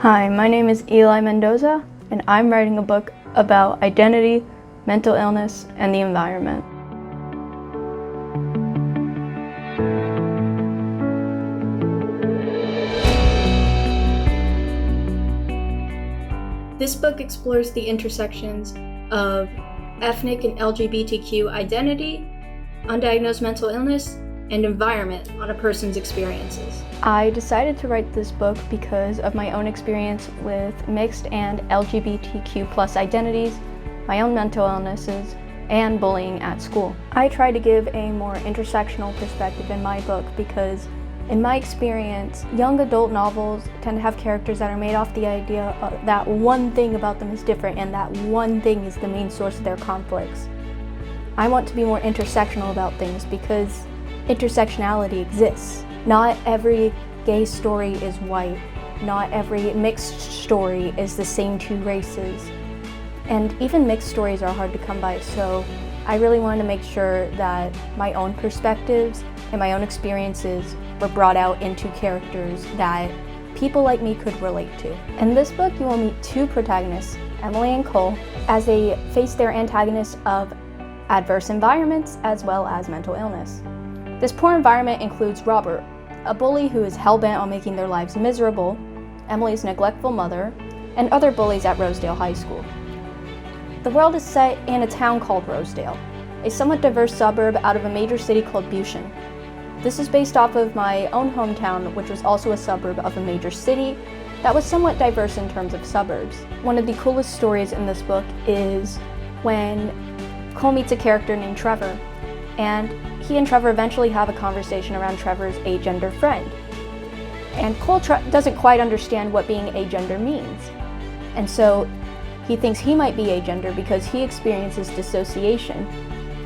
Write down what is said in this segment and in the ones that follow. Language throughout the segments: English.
Hi, my name is Eli Mendoza, and I'm writing a book about identity, mental illness, and the environment. This book explores the intersections of ethnic and LGBTQ identity, undiagnosed mental illness, and environment on a person's experiences. I decided to write this book because of my own experience with mixed and LGBTQ+ identities, my own mental illnesses, and bullying at school. I try to give a more intersectional perspective in my book because in my experience, young adult novels tend to have characters that are made off the idea that one thing about them is different and that one thing is the main source of their conflicts. I want to be more intersectional about things because intersectionality exists. Not every gay story is white. Not every mixed story is the same two races. And even mixed stories are hard to come by, so I really wanted to make sure that my own perspectives and my own experiences were brought out into characters that people like me could relate to. In this book, you will meet two protagonists, Emily and Cole, as they face their antagonists of adverse environments as well as mental illness. This poor environment includes Robert, a bully who is hell-bent on making their lives miserable, Emily's neglectful mother, and other bullies at Rosedale High School. The world is set in a town called Rosedale, a somewhat diverse suburb out of a major city called Buchan. This is based off of my own hometown, which was also a suburb of a major city that was somewhat diverse in terms of suburbs. One of the coolest stories in this book is when Cole meets a character named Trevor, and he and Trevor eventually have a conversation around Trevor's agender friend. And Cole doesn't quite understand what being agender means. And so he thinks he might be agender because he experiences dissociation.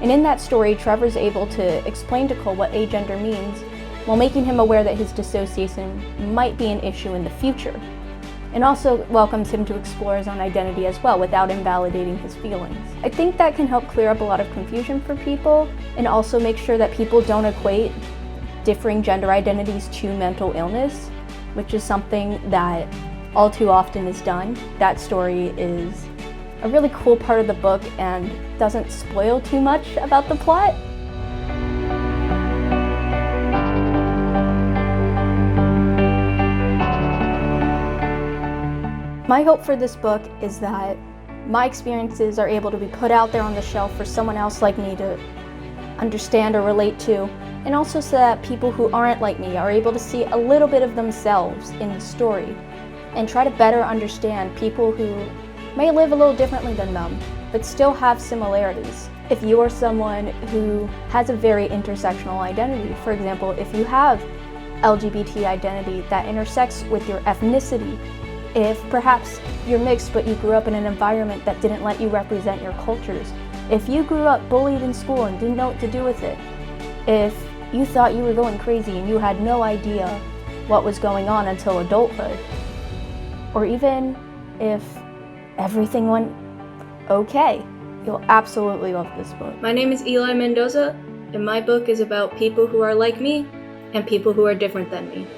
And in that story, Trevor's able to explain to Cole what agender means while making him aware that his dissociation might be an issue in the future. And also welcomes him to explore his own identity as well without invalidating his feelings. I think that can help clear up a lot of confusion for people and also make sure that people don't equate differing gender identities to mental illness, which is something that all too often is done. That story is a really cool part of the book and doesn't spoil too much about the plot. My hope for this book is that my experiences are able to be put out there on the shelf for someone else like me to understand or relate to, and also so that people who aren't like me are able to see a little bit of themselves in the story and try to better understand people who may live a little differently than them, but still have similarities. If you are someone who has a very intersectional identity, for example, if you have LGBT identity that intersects with your ethnicity, if perhaps you're mixed but you grew up in an environment that didn't let you represent your cultures, if you grew up bullied in school and didn't know what to do with it, if you thought you were going crazy and you had no idea what was going on until adulthood, or even if everything went okay, you'll absolutely love this book. My name is Eli Mendoza, and my book is about people who are like me and people who are different than me.